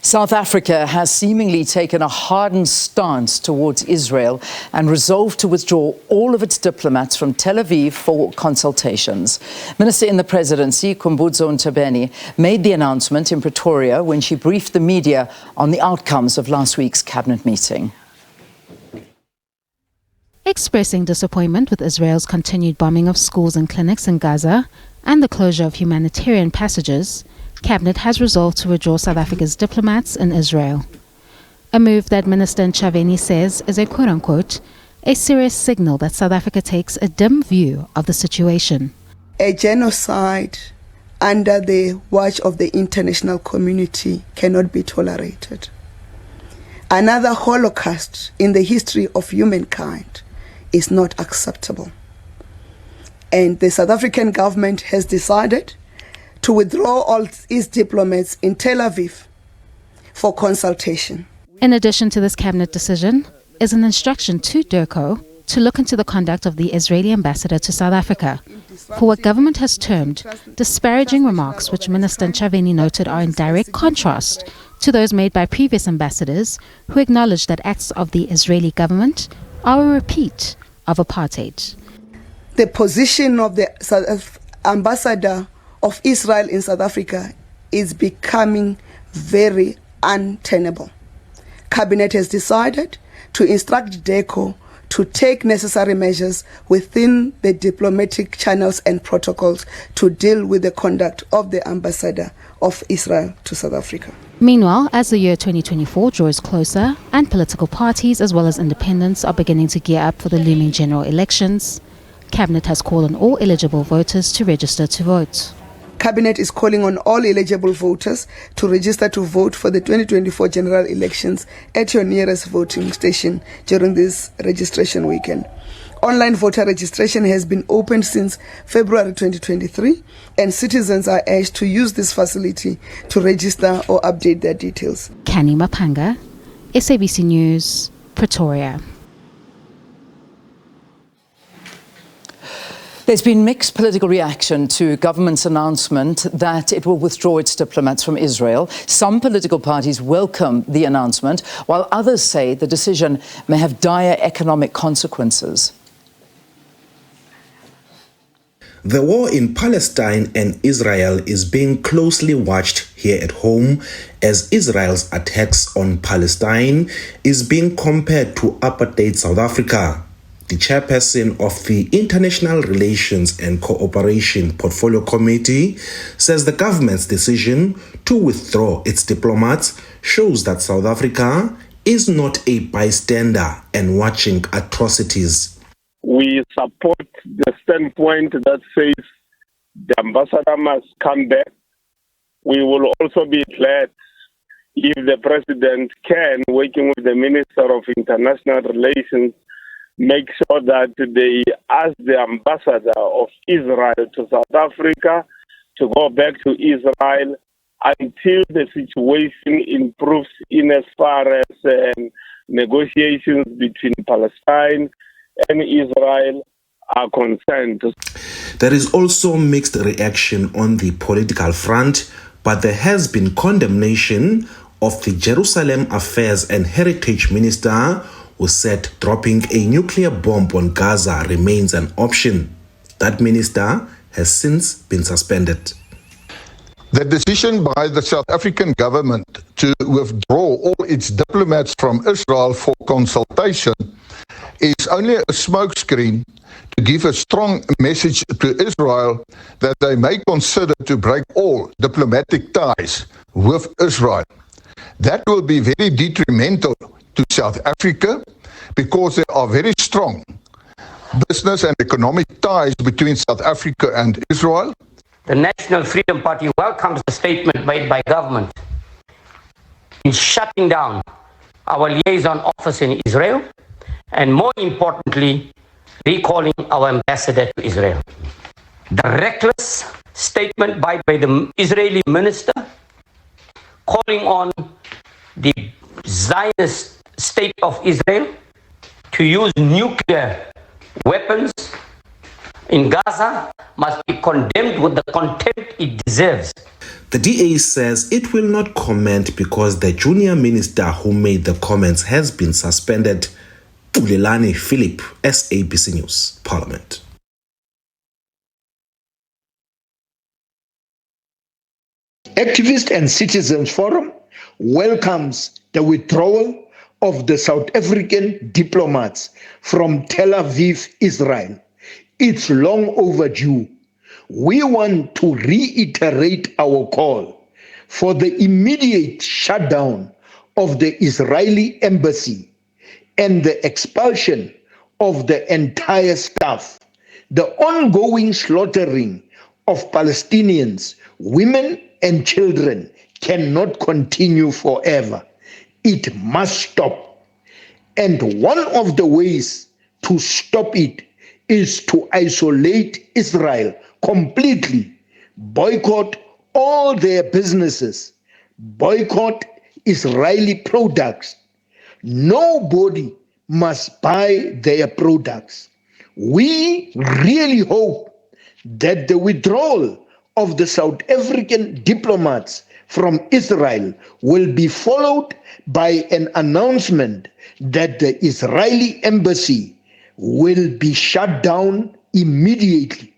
South Africa has seemingly taken a hardened stance towards Israel and resolved to withdraw all of its diplomats from Tel Aviv for consultations. Minister in the Presidency, Khumbudzo Ntshabeni, made the announcement in Pretoria when she briefed the media on the outcomes of last week's cabinet meeting. Expressing disappointment with Israel's continued bombing of schools and clinics in Gaza and the closure of humanitarian passages, Cabinet has resolved to withdraw South Africa's diplomats in Israel. A move that Minister Ntshabeni says is a quote-unquote, a serious signal that South Africa takes a dim view of the situation. A genocide under the watch of the international community cannot be tolerated. Another Holocaust in the history of humankind is not acceptable. And the South African government has decided to withdraw all its diplomats in Tel Aviv for consultation. In addition to this cabinet decision, is an instruction to DIRCO to look into the conduct of the Israeli ambassador to South Africa for what government has termed disparaging remarks, which Minister Ntshabeni noted are in direct contrast to those made by previous ambassadors who acknowledged that acts of the Israeli government are a repeat of apartheid. The position of the ambassador of Israel in South Africa is becoming very untenable. Cabinet has decided to instruct DIRCO to take necessary measures within the diplomatic channels and protocols to deal with the conduct of the ambassador of Israel to South Africa. Meanwhile, as the year 2024 draws closer and political parties as well as independents are beginning to gear up for the looming general elections, Cabinet has called on all eligible voters to register to vote. Cabinet is calling on all eligible voters to register to vote for the 2024 general elections at your nearest voting station during this registration weekend. Online voter registration has been opened since February 2023, and citizens are urged to use this facility to register or update their details. Kani Mapanga, SABC News, Pretoria. There's been mixed political reaction to government's announcement that it will withdraw its diplomats from Israel. Some political parties welcome the announcement, while others say the decision may have dire economic consequences. The war in Palestine and Israel is being closely watched here at home as Israel's attacks on Palestine is being compared to apartheid South Africa. The chairperson of the International Relations and Cooperation Portfolio Committee says the government's decision to withdraw its diplomats shows that South Africa is not a bystander and watching atrocities. We support the standpoint that says the ambassador must come back. We will also be glad if the president can, working with the Minister of International Relations, make sure that they ask the ambassador of Israel to South Africa to go back to Israel until the situation improves in as far as negotiations between Palestine and Israel are concerned. There is also mixed reaction on the political front, but there has been condemnation of the Jerusalem Affairs and Heritage Minister who said dropping a nuclear bomb on Gaza remains an option. That minister has since been suspended. The decision by the South African government to withdraw all its diplomats from Israel for consultation is only a smokescreen to give a strong message to Israel that they may consider to break all diplomatic ties with Israel. That will be very detrimental to South Africa because there are very strong business and economic ties between South Africa and Israel. The National Freedom Party welcomes the statement made by government in shutting down our liaison office in Israel and, more importantly, recalling our ambassador to Israel. The reckless statement by the Israeli minister calling on the Zionist state of Israel to use nuclear weapons in Gaza must be condemned with the contempt it deserves. The DA says it will not comment because the junior minister who made the comments has been suspended. Ulelani Philip, SABC News, Parliament. Activist and Citizens Forum welcomes the withdrawal of the South African diplomats from Tel Aviv, Israel. It's long overdue. We want to reiterate our call for the immediate shutdown of the Israeli embassy and the expulsion of the entire staff. The ongoing slaughtering of Palestinians, women and children cannot continue forever. It must stop. And one of the ways to stop it is to isolate Israel completely, boycott all their businesses, boycott Israeli products. Nobody must buy their products. We really hope that the withdrawal of the South African diplomats from Israel will be followed by an announcement that the Israeli embassy will be shut down immediately.